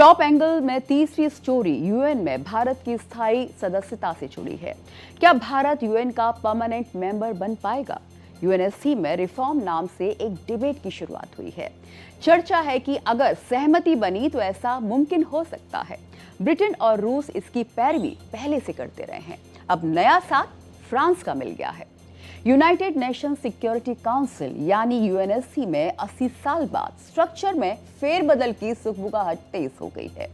Top angle में तीसरी story UN में भारत की स्थायी सदस्यता से जुड़ी है। क्या भारत यूएन का परमानेंट मेंबर बन पाएगा? यूएनएससी में रिफॉर्म नाम से एक डिबेट की शुरुआत हुई है। चर्चा है कि अगर सहमति बनी तो ऐसा मुमकिन हो सकता है। ब्रिटेन और रूस इसकी पैरवी पहले से करते रहे हैं। अब नया साथ फ्रांस का मिल गया है। यूनाइटेड नेशन सिक्योरिटी काउंसिल यानी यूएनएससी में 80 साल बाद स्ट्रक्चर में फेरबदल की सुगबुगाहट तेज हो गई है।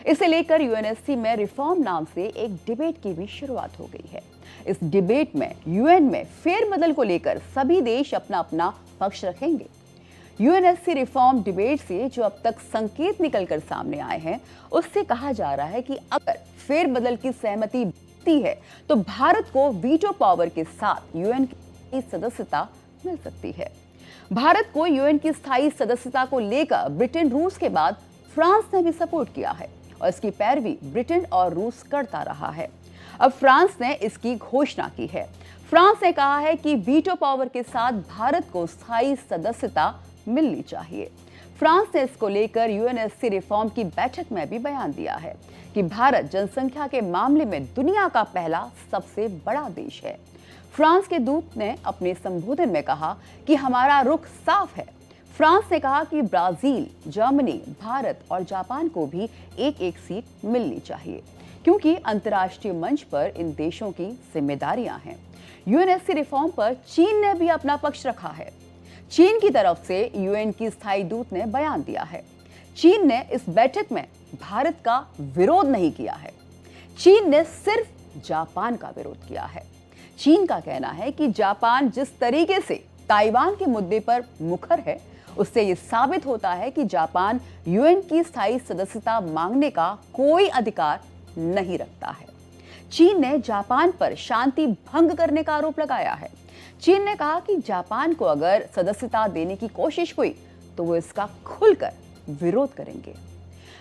इसे लेकर यूएनएससी में रिफॉर्म नाम से एक डिबेट की भी शुरुआत हो गई है। इस डिबेट में यूएन में फेरबदल को लेकर सभी देश अपना अपना पक्ष रखेंगे। यूएनएससी रिफॉर्म डिबेट से जो अब तक संकेत निकलकर सामने आए हैं, उससे कहा जा रहा है कि अगर फेरबदल की सहमति है तो भारत को वीटो पावर के साथ यूएन की सदस्यता मिल सकती है। भारत को यूएन की स्थायी सदस्यता को लेकर ब्रिटेन रूस के बाद फ्रांस ने भी सपोर्ट किया है और इसकी पैरवी ब्रिटेन और रूस करता रहा है। अब फ्रांस ने इसकी घोषणा की है। फ्रांस ने कहा है कि वीटो पावर के साथ भारत को स्थायी सदस्यता मिलनी चाहिए। फ्रांस ने इसको लेकर यूएनएससी रिफॉर्म की बैठक में भी बयान दिया है कि भारत जनसंख्या के मामले में दुनिया का पहला सबसे बड़ा देश है। फ्रांस के दूत ने अपने संबोधन में कहा कि हमारा रुख साफ है। फ्रांस ने कहा कि ब्राजील, जर्मनी, भारत और जापान को भी एक एक सीट मिलनी चाहिए क्योंकि अंतर्राष्ट्रीय मंच पर इन देशों की जिम्मेदारियां हैं। यूएनएससी रिफॉर्म पर चीन ने भी अपना पक्ष रखा है। चीन की तरफ से यूएन की स्थायी दूत ने बयान दिया है। चीन ने इस बैठक में भारत का विरोध नहीं किया है। चीन ने सिर्फ जापान का विरोध किया है। चीन का कहना है कि जापान जिस तरीके से ताइवान के मुद्दे पर मुखर है, उससे यह साबित होता है कि जापान यूएन की स्थायी सदस्यता मांगने का कोई अधिकार नहीं रखता है। चीन ने जापान पर शांति भंग करने का आरोप लगाया है। चीन ने कहा कि जापान को अगर सदस्यता देने की कोशिश हुई तो वो इसका खुलकर विरोध करेंगे।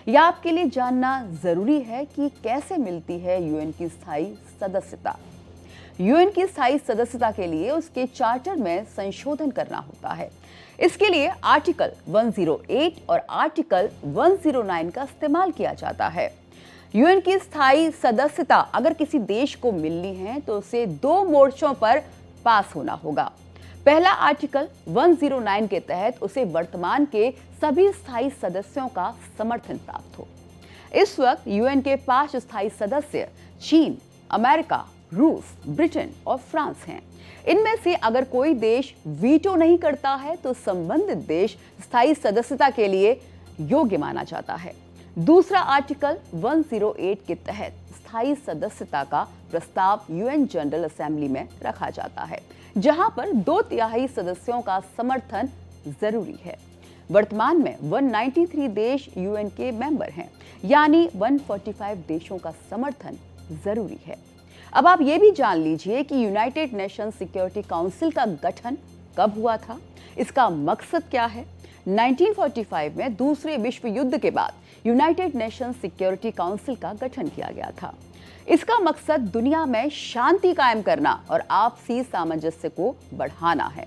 यह आपके लिए जानना जरूरी है कि कैसे मिलती है यूएन की स्थायी सदस्यता। यूएन की स्थायी सदस्यता के लिए उसके चार्टर में संशोधन करना होता है। इसके लिए आर्टिकल 108 और आर्टिकल 109 का इस्तेमाल किया जाता है। यूएन की स्थायी सदस्यता अगर किसी देश को मिलनी है तो उसे दो मोर्चों पर पास होना होगा। पहला आर्टिकल 109 के तहत उसे वर्तमान के सभी स्थायी सदस्यों का समर्थन प्राप्त हो। इस वक्त यूएन के 5 स्थायी सदस्य चीन, अमेरिका, रूस, ब्रिटेन और फ्रांस हैं। इनमें से अगर कोई देश वीटो नहीं करता है तो संबंधित देश स्थायी सदस्यता के लिए योग्य माना जाता है। दूसरा आर्टिकल 108 के तहत स्थायी सदस्यता का प्रस्ताव यूएन जनरल असेंबली में रखा जाता है, जहां पर 2/3 सदस्यों का समर्थन जरूरी है। वर्तमान में 193 देश यूएन के मेंबर हैं, यानी 145 देशों का समर्थन जरूरी है। अब आप ये भी जान लीजिए कि यूनाइटेड नेशन सिक्योरिटी काउंसिल का गठन कब हुआ था, इसका मकसद क्या है। 1945 में दूसरे विश्व युद्ध के बाद यूनाइटेड नेशन सिक्योरिटी काउंसिल का गठन किया गया था। इसका मकसद दुनिया में शांति कायम करना और आपसी सामंजस्य को बढ़ाना है।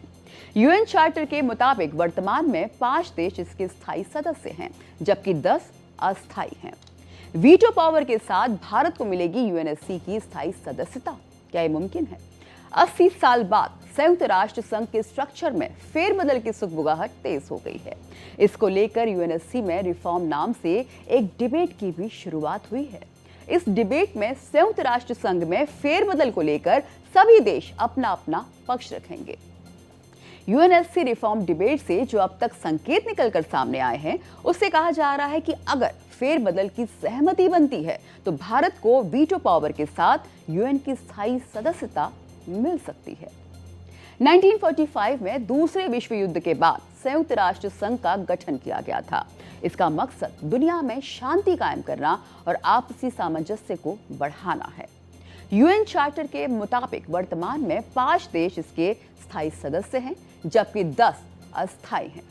यूएन चार्टर के मुताबिक वर्तमान में 5 देश इसके स्थायी सदस्य हैं, जबकि 10 अस्थायी हैं। वीटो पावर के साथ भारत को मिलेगी यूएनएससी की स्थायी सदस्यता। क्या ये मुमकिन है? 80 साल बाद संयुक्त राष्ट्र संघ के स्ट्रक्चर में फेरबदल की सुगबुगाहट तेज हो गई है। इसको लेकर यूएनएससी में रिफॉर्म नाम से एक डिबेट की भी शुरुआत हुई है। इस डिबेट में संयुक्त राष्ट्र संघ में फेरबदल को लेकर सभी देश अपना अपना पक्ष रखेंगे। यूएनएससी रिफॉर्म डिबेट से जो अब तक संकेत निकलकर सामने आए हैं, उससे कहा जा रहा है कि अगर फेरबदल की सहमति बनती है तो भारत को वीटो पावर के साथ यूएन की स्थायी सदस्यता मिल सकती है। 1945 में दूसरे विश्व युद्ध के बाद संयुक्त राष्ट्र संघ का गठन किया गया था। इसका मकसद दुनिया में शांति कायम करना और आपसी सामंजस्य को बढ़ाना है। यूएन चार्टर के मुताबिक वर्तमान में 5 देश इसके स्थायी सदस्य हैं, जबकि 10 अस्थायी हैं।